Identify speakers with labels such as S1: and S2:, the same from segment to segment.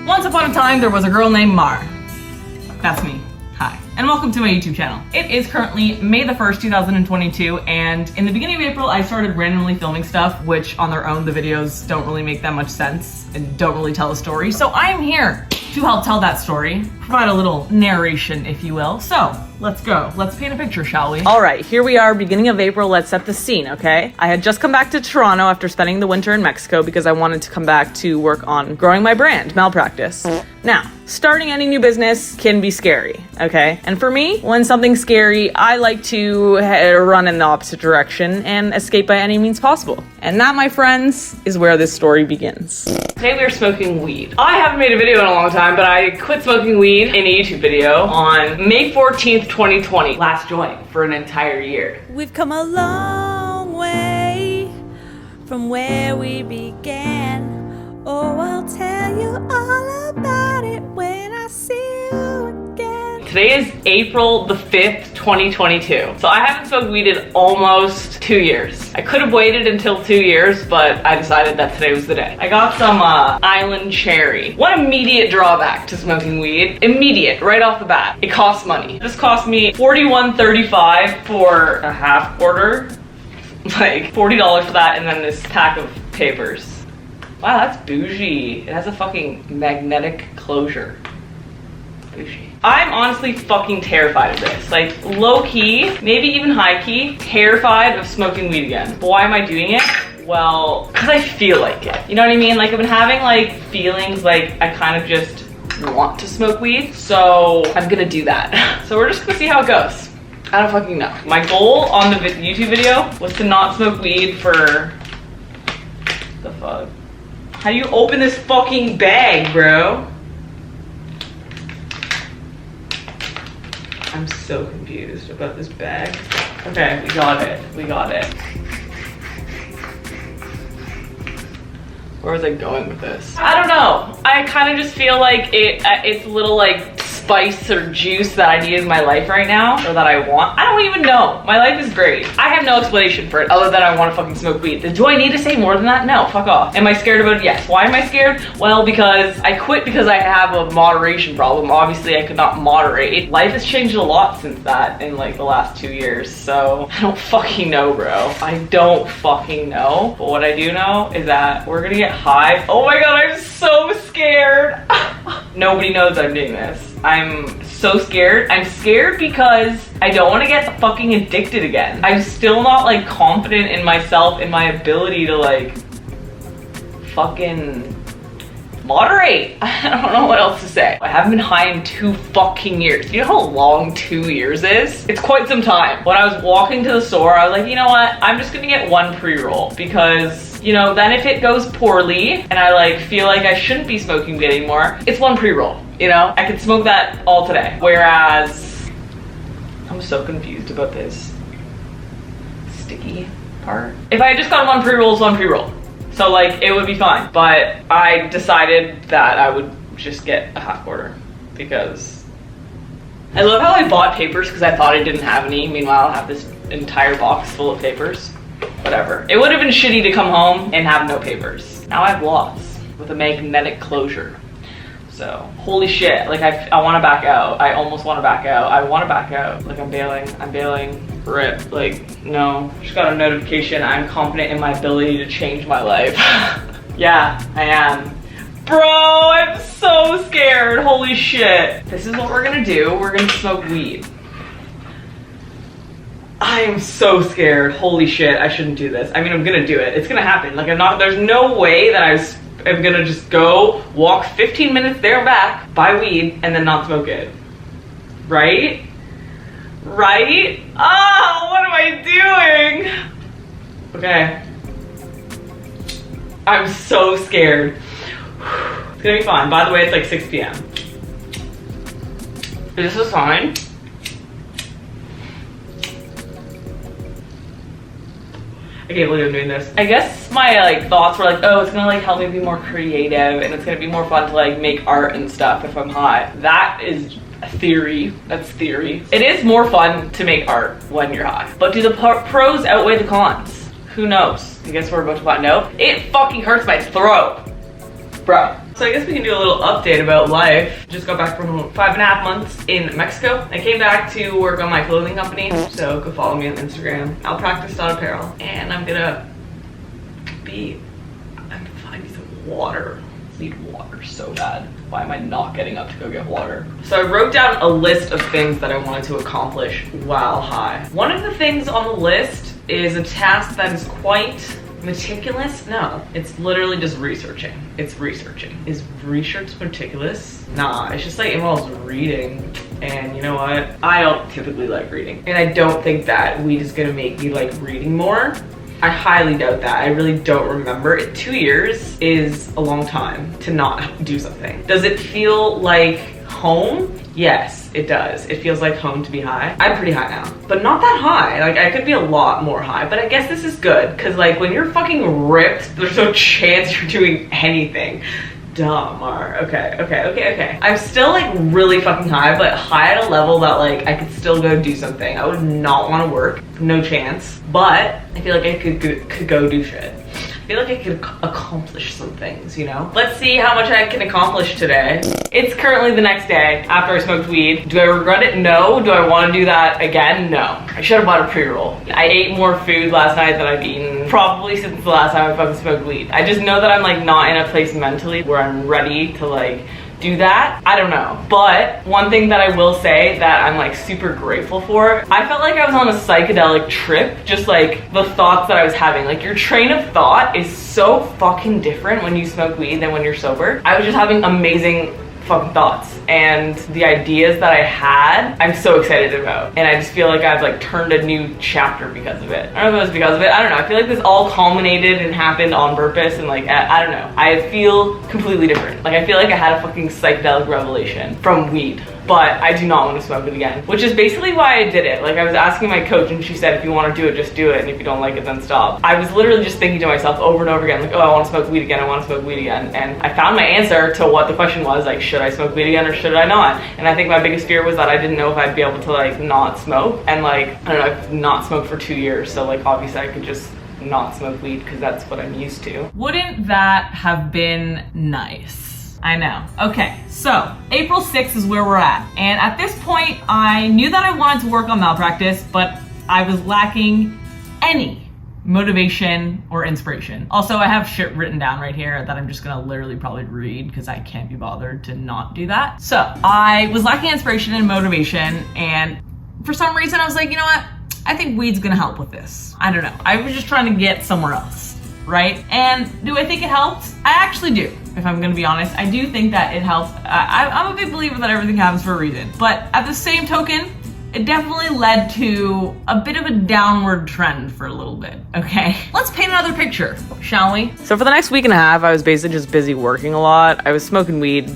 S1: Once upon a time, there was a girl named Mar. That's me. Hi, and welcome to my YouTube channel. It is currently May the 1st, 2022, and in the beginning of April, I started randomly filming stuff, which on their own, the videos don't really make that much sense and don't really tell a story. So I am here to help tell that story, provide a little narration, if you will. So let's go. Let's paint a picture, shall we? All right, here we are, beginning of April. Let's set the scene, okay? I had just come back to Toronto after spending the winter in Mexico because I wanted to come back to work on growing my brand, Malpractice. Now, starting any new business can be scary, okay? And for me, when something's scary, I like to run in the opposite direction and escape by any means possible. And that, my friends, is where this story begins. Today we are smoking weed. I haven't made a video in a long time, but I quit smoking weed in a YouTube video on May 14th, 2020. Last joint for an entire year.
S2: We've come a long way from where we began. Oh, I'll tell you all about it when I see you again.
S1: Today is April the 5th, 2022. So I haven't smoked weed in almost 2 years. I could have waited until 2 years, but I decided that today was the day. I got some Island Cherry. One immediate drawback to smoking weed, immediate, right off the bat, it costs money. This cost me $41.35 for a half quarter, like $40 for that, and then this pack of papers. Wow, that's bougie. It has a fucking magnetic closure. Bougie. I'm honestly fucking terrified of this. Like, low-key, maybe even high-key, terrified of smoking weed again. But why am I doing it? Well, because I feel like it. You know what I mean? Like, I've been having, like, feelings like I kind of just want to smoke weed. So I'm gonna do that. So we're just gonna see how it goes. I don't fucking know. My goal on the YouTube video was to not smoke weed for... the fuck? How do you open this fucking bag, bro? I'm so confused about this bag. Okay, we got it. We got it. Where was I going with this? I don't know. I kind of just feel like it's a little like spice or juice that I need in my life right now, or that I want. I don't even know. My life is great. I have no explanation for it other than I want to fucking smoke weed. Do I need to say more than that? No, fuck off. Am I scared about it? Yes. Why am I scared? Well, because I quit because I have a moderation problem. Obviously, I could not moderate. Life has changed a lot since that in like the last 2 years, so I don't fucking know, bro. I don't fucking know. But what I do know is that we're gonna get high. Oh my god, I'm so scared. Nobody knows I'm doing this. I'm so scared. I'm scared because I don't want to get fucking addicted again. I'm still not like confident in myself, in my ability to like fucking moderate. I don't know what else to say. I haven't been high in 2 fucking years. You know how long 2 years is? It's quite some time. When I was walking to the store, I was like, you know what? I'm just gonna get 1 pre-roll because, you know, then if it goes poorly and I like feel like I shouldn't be smoking weed anymore, it's 1 pre-roll. You know, I could smoke that all today. Whereas, I'm so confused about this sticky part. If I had just gotten 1 pre-roll, it's 1 pre-roll. So like, it would be fine. But I decided that I would just get a half quarter because I love how I bought papers because I thought I didn't have any. Meanwhile, I have this entire box full of papers. Whatever. It would have been shitty to come home and have no papers. Now I have lots with a magnetic closure. So, holy shit, like I want to back out. I almost want to back out. I want to back out. Like I'm bailing, rip. Like, no, just got a notification. I'm confident in my ability to change my life. Yeah, I am. Bro, I'm so scared, holy shit. This is what we're gonna do. We're gonna smoke weed. I am so scared, holy shit, I shouldn't do this. I mean, I'm gonna do it. It's gonna happen. Like there's no way that I'm gonna just go walk 15 minutes there and back, buy weed, and then not smoke it. Right? Right? Oh, what am I doing? Okay. I'm so scared. It's gonna be fine. By the way, it's like 6 p.m. Is this a sign? I can't believe I'm doing this. I guess my like thoughts were like, oh, it's gonna like help me be more creative and it's gonna be more fun to like make art and stuff if I'm high. That is theory. That's theory. It is more fun to make art when you're high. But do the pros outweigh the cons? Who knows? I guess we're about to find out. It fucking hurts my throat. Bro. So I guess we can do a little update about life. Just got back from 5.5 months in Mexico. I came back to work on my clothing company. So go follow me on Instagram, malpractice.apparel. And I'm finding some water. I need water so bad. Why am I not getting up to go get water? So I wrote down a list of things that I wanted to accomplish while high. One of the things on the list is a task that is quite meticulous. No, it's literally just researching. It's researching. Is research meticulous? Nah, it's just like involves reading. And you know what? I don't typically like reading. And I don't think that weed is gonna make me like reading more. I highly doubt that. I really don't remember. 2 years is a long time to not do something. Does it feel like home? Yes, it does. It feels like home to be high. I'm pretty high now, but not that high. Like I could be a lot more high, but I guess this is good because like when you're fucking ripped, there's no chance you're doing anything. Dumb. Okay. I'm still like really fucking high, but high at a level that like I could still go do something. I would not want to work, no chance, but I feel like I could go do shit. I feel like I could accomplish some things, you know? Let's see how much I can accomplish today. It's currently the next day after I smoked weed. Do I regret it? No. Do I want to do that again? No. I should have bought a pre-roll. I ate more food last night than I've eaten probably since the last time I fucking smoked weed. I just know that I'm like not in a place mentally where I'm ready to like do that. I don't know. But one thing that I will say that I'm like super grateful for, I felt like I was on a psychedelic trip, just like the thoughts that I was having. Like your train of thought is so fucking different when you smoke weed than when you're sober. I was just having amazing fucking thoughts, and the ideas that I had, I'm so excited about. And I just feel like I've like turned a new chapter because of it. I don't know if it was because of it. I don't know. I feel like this all culminated and happened on purpose, and like, I don't know. I feel completely different. Like I feel like I had a fucking psychedelic revelation from weed. But I do not want to smoke it again, which is basically why I did it. Like I was asking my coach and she said, if you want to do it, just do it. And if you don't like it, then stop. I was literally just thinking to myself over and over again, like, oh, I want to smoke weed again. I want to smoke weed again. And I found my answer to what the question was, like, should I smoke weed again or should I not? And I think my biggest fear was that I didn't know if I'd be able to like not smoke. And like, I don't know, I've not smoked for 2 years. So like, obviously I could just not smoke weed because that's what I'm used to. Wouldn't that have been nice? I know. Okay, so April 6th is where we're at. And at this point, I knew that I wanted to work on malpractice, but I was lacking any motivation or inspiration. Also, I have shit written down right here that I'm just gonna literally probably read because I can't be bothered to not do that. So I was lacking inspiration and motivation, and for some reason I was like, you know what? I think weed's gonna help with this. I don't know. I was just trying to get somewhere else, right? And do I think it helped? I actually do. If I'm gonna be honest, I do think that it helps. I'm a big believer that everything happens for a reason. But at the same token, it definitely led to a bit of a downward trend for a little bit, okay? Let's paint another picture, shall we? So for the next week and a half, I was basically just busy working a lot. I was smoking weed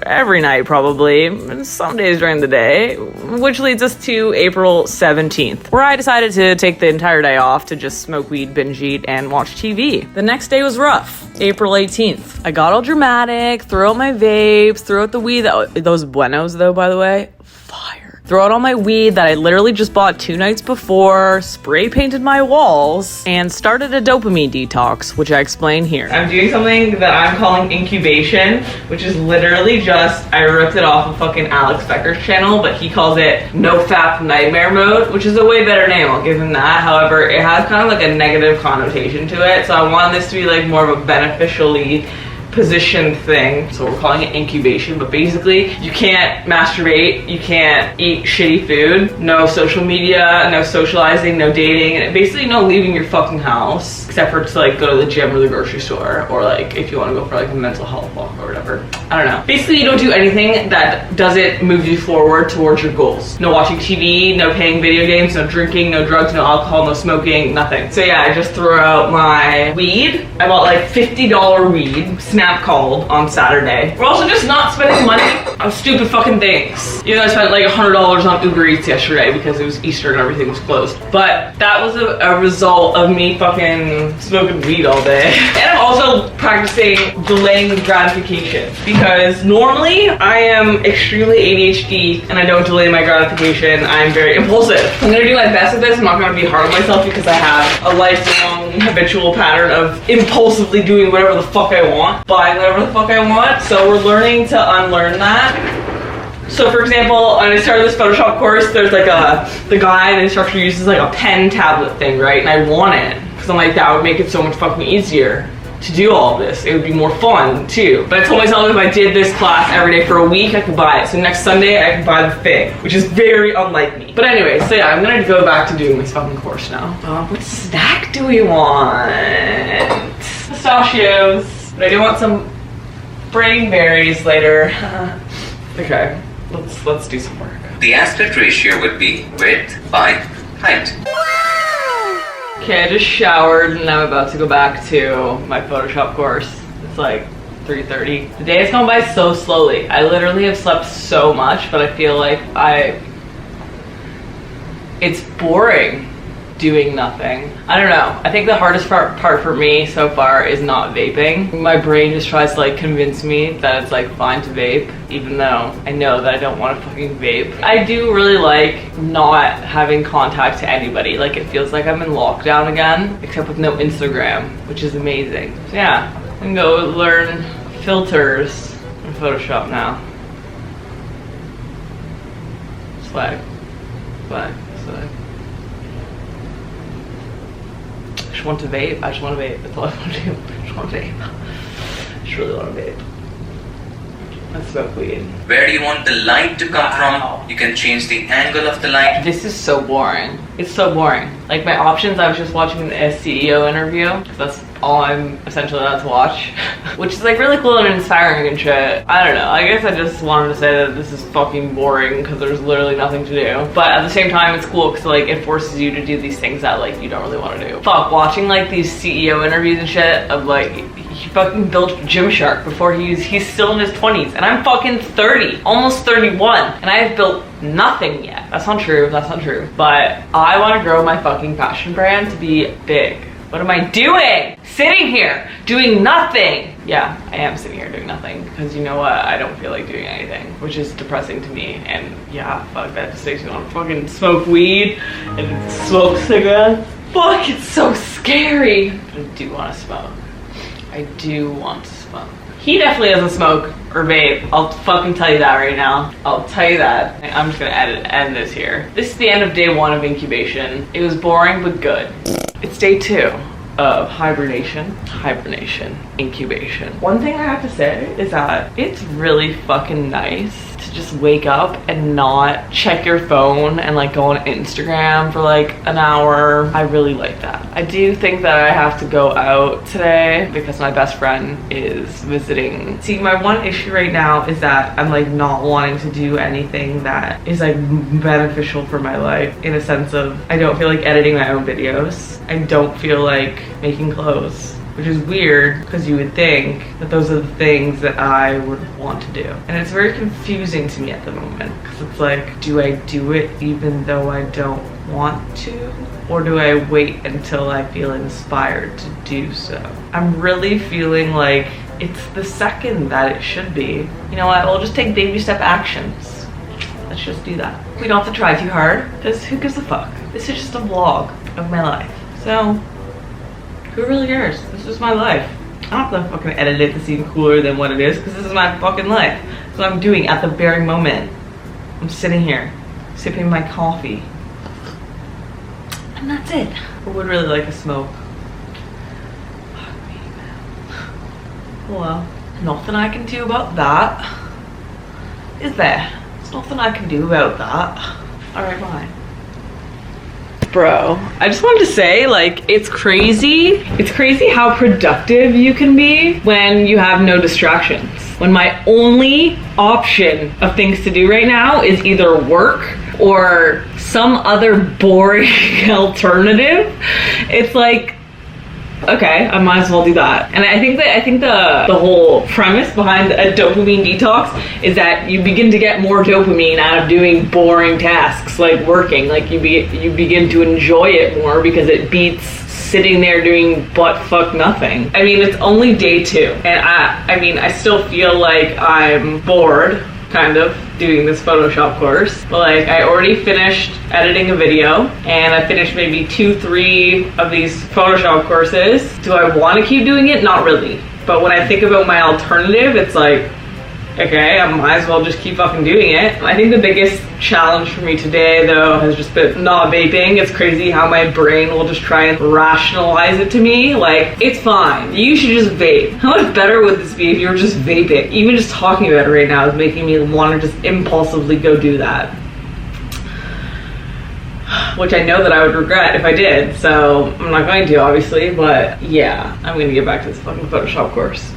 S1: every night probably, and some days during the day, which leads us to April 17th, where I decided to take the entire day off to just smoke weed, binge eat, and watch TV. The next day was rough. April 18th. I got all dramatic, threw out my vapes, threw out the weed. Those Buenos though, by the way, fire. Throw out all my weed that I literally just bought 2 nights before, spray painted my walls, and started a dopamine detox, which I explain here. I'm doing something that I'm calling incubation, which is literally just, I ripped it off of fucking Alex Becker's channel, but he calls it no fap nightmare mode, which is a way better name, I'll give him that. However, it has kind of like a negative connotation to it, so I want this to be like more of a beneficially position thing. So we're calling it incubation, but basically you can't masturbate, you can't eat shitty food, no social media, no socializing, no dating, and basically no leaving your fucking house, except for to like go to the gym or the grocery store, or like if you want to go for like a mental health walk or whatever. I don't know. Basically you don't do anything that doesn't move you forward towards your goals. No watching TV, no playing video games, no drinking, no drugs, no alcohol, no smoking, nothing. So yeah, I just threw out my weed. I bought like $50 weed, Snap called on Saturday. We're also just not spending money on stupid fucking things. You know, I spent like $100 on Uber Eats yesterday because it was Easter and everything was closed. But that was a result of me fucking smoking weed all day. And I'm also practicing delaying gratification because normally I am extremely ADHD and I don't delay my gratification. I'm very impulsive. I'm gonna do my best with this. I'm not gonna be hard on myself because I have a lifelong fucking habitual pattern of impulsively doing whatever the fuck I want, buying whatever the fuck I want. So we're learning to unlearn that. So for example, when I started this Photoshop course, there's like the guy, the instructor uses like a pen tablet thing, right? And I want it, because I'm like, that would make it so much fucking easier to do all of this. It would be more fun too. But I told myself if I did this class every day for a week, I could buy it. So next Sunday, I could buy the thing, which is very unlike me. But anyway, so yeah, I'm gonna go back to doing this fucking course now. What snack do we want? Pistachios. But I do want some brain berries later. Okay. Let's do some work.
S3: The aspect ratio would be width by height.
S1: Okay, I just showered and I'm about to go back to my Photoshop course. It's like 3:30. The day has gone by so slowly. I literally have slept so much, but I feel like it's boring doing nothing. I don't know. I think the hardest part for me so far is not vaping. My brain just tries to like convince me that it's like fine to vape, even though I know that I don't want to fucking vape. I do really like not having contact to anybody. Like it feels like I'm in lockdown again, except with no Instagram, which is amazing. So yeah, I'm gonna go learn filters in Photoshop now. Swag. Swag. Swag. I just want to vape. That's all I want to do. I just want to vape. I just really want to vape. Let's smoke weed.
S3: Where do you want the light to come from? You can change the angle of the light.
S1: This is so boring. It's so boring. Like my options, I was just watching a CEO interview, because that's all I'm essentially allowed to watch, which is like really cool and inspiring and shit. I don't know. I guess I just wanted to say that this is fucking boring because there's literally nothing to do. But at the same time, it's cool because like it forces you to do these things that like you don't really want to do. Fuck, watching like these CEO interviews and shit of like, he fucking built Gymshark before he's still in his 20s, and I'm fucking 30, almost 31, and I have built nothing yet. That's not true, that's not true. But I want to grow my fucking fashion brand to be big. What am I doing? Sitting here, doing nothing. Yeah, I am sitting here doing nothing, because you know what? I don't feel like doing anything, which is depressing to me. And yeah, fuck, that just makes me want to fucking smoke weed and smoke cigarettes. Fuck, it's so scary. But I do want to smoke. I do want to smoke. He definitely doesn't smoke or vape. I'll fucking tell you that right now. I'll tell you that. I'm just gonna end this here. This is the end of day 1 of incubation. It was boring, but good. It's day 2 of hibernation, incubation. One thing I have to say is that it's really fucking nice to just wake up and not check your phone and like go on Instagram for like an hour. I really like that. I do think that I have to go out today because my best friend is visiting. See, my one issue right now is that I'm like not wanting to do anything that is like beneficial for my life, in a sense of I don't feel like editing my own videos. I don't feel like making clothes, which is weird because you would think that those are the things that I would want to do. And it's very confusing to me at the moment, because it's like, do I do it even though I don't want to? Or do I wait until I feel inspired to do so? I'm really feeling like it's the second that it should be. You know what, we'll just take baby step actions. Let's just do that. We don't have to try too hard, because who gives a fuck? This is just a vlog of my life. So, who really cares? This is my life. I don't have to fucking edit it to seem cooler than what it is, because this is my fucking life. That's what I'm doing at the very moment. I'm sitting here, sipping my coffee. And that's it. I would really like a smoke. Fuck me, man. Well, nothing I can do about that. Is there? There's nothing I can do about that. Alright, bye. Bro, I just wanted to say, like, it's crazy how productive you can be when you have no distractions. When my only option of things to do right now is either work or some other boring alternative, it's like, okay, I might as well do that. And I think the whole premise behind a dopamine detox is that you begin to get more dopamine out of doing boring tasks like working. Like you begin to enjoy it more because it beats sitting there doing butt fuck nothing. I mean, it's only day 2, and I mean, I still feel like I'm bored, kind of, doing this Photoshop course. But like, I already finished editing a video, and I finished maybe 2-3 of these Photoshop courses. Do I want to keep doing it? Not really. But when I think about my alternative, it's like, okay, I might as well just keep fucking doing it. I think the biggest challenge for me today, though, has just been not vaping. It's crazy how my brain will just try and rationalize it to me. Like, it's fine. You should just vape. How much better would this be if you were just vaping? Even just talking about it right now is making me want to just impulsively go do that. Which I know that I would regret if I did, so I'm not going to, obviously, but yeah, I'm gonna get back to this fucking Photoshop course.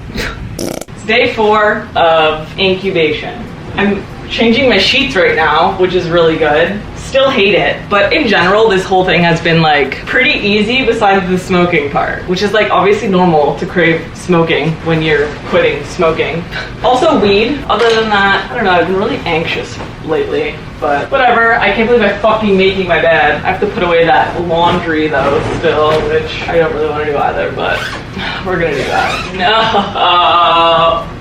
S1: Day 4 of incubation. I'm changing my sheets right now, which is really good. Still hate it, but in general, this whole thing has been like pretty easy besides the smoking part, which is like obviously normal to crave smoking when you're quitting smoking. Also weed. Other than that, I don't know, I've been really anxious lately, but whatever. I can't believe I'm fucking making my bed. I have to put away that laundry though still, which I don't really want to do either, but we're gonna do that. No.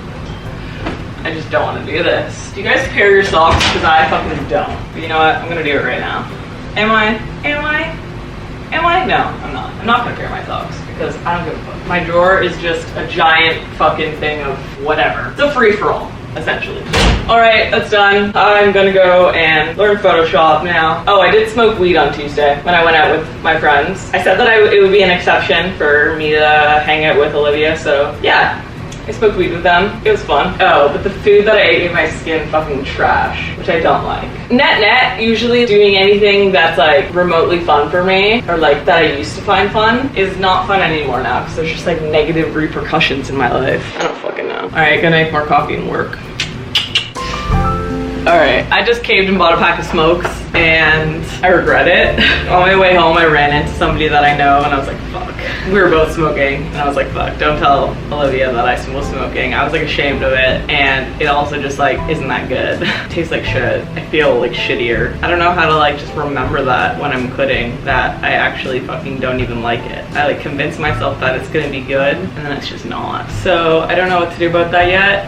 S1: I just don't want to do this. Do you guys pair your socks? Because I fucking don't. But you know what? I'm gonna do it right now. Am I? No, I'm not. I'm not gonna pair my socks because I don't give a fuck. My drawer is just a giant fucking thing of whatever. It's a free-for-all, essentially. Alright, that's done. I'm gonna go and learn Photoshop now. Oh, I did smoke weed on Tuesday when I went out with my friends. I said that it would be an exception for me to hang out with Olivia, so yeah. I smoked weed with them. It was fun. Oh, but the food that I ate made my skin fucking trash, which I don't like. Net, usually doing anything that's like remotely fun for me, or like that I used to find fun, is not fun anymore now, because there's just like negative repercussions in my life. I don't fucking know. Alright, gonna make more coffee and work. Alright, I just caved and bought a pack of smokes, and I regret it. On my way home, I ran into somebody that I know, and I was like, fuck. We were both smoking, and I was like, fuck, don't tell Olivia that I was smoking. I was like ashamed of it, and it also just like isn't that good. It tastes like shit. I feel like shittier. I don't know how to like just remember that when I'm quitting, that I actually fucking don't even like it. I like convince myself that it's gonna be good, and then it's just not. So I don't know what to do about that yet.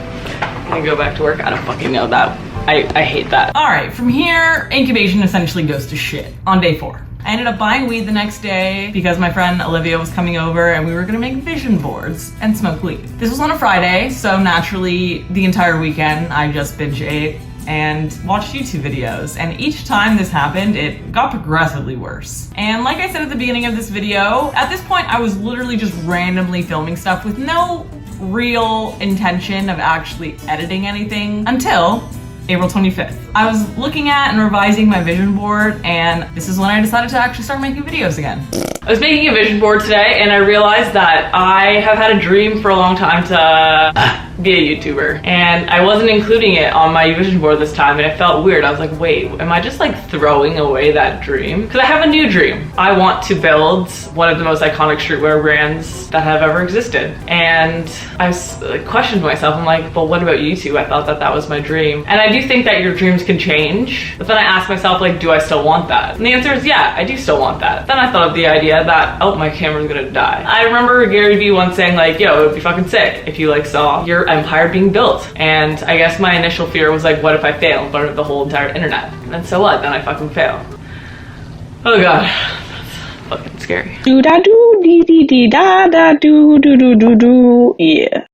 S1: I'm gonna go back to work. I don't fucking know that. I hate that. All right, from here, incubation essentially goes to shit on day 4. I ended up buying weed the next day because my friend Olivia was coming over and we were gonna make vision boards and smoke weed. This was on a Friday, so naturally the entire weekend I just binge ate and watched YouTube videos, and each time this happened, it got progressively worse. And like I said at the beginning of this video, at this point I was literally just randomly filming stuff with no real intention of actually editing anything until April 25th. I was looking at and revising my vision board, and this is when I decided to actually start making videos again. I was making a vision board today, and I realized that I have had a dream for a long time to be a YouTuber, and I wasn't including it on my vision board this time, and it felt weird. I was like, wait, am I just like throwing away that dream? Because I have a new dream. I want to build one of the most iconic streetwear brands that have ever existed. And I questioned myself. I'm like, well, what about YouTube? I thought that that was my dream. And I do think that your dreams can change, but then I asked myself, like, do I still want that? And the answer is yeah, I do still want that. Then I thought of the idea that, oh, my camera's gonna die. I remember Gary Vee once saying like, yo, it would be fucking sick if you like saw your empire being built. And I guess my initial fear was like, what if I fail and burn up the whole entire internet? And so what? Then I fucking fail. Oh god, that's fucking scary.
S4: Do da do dee dee dee da da do do do do do. Yeah.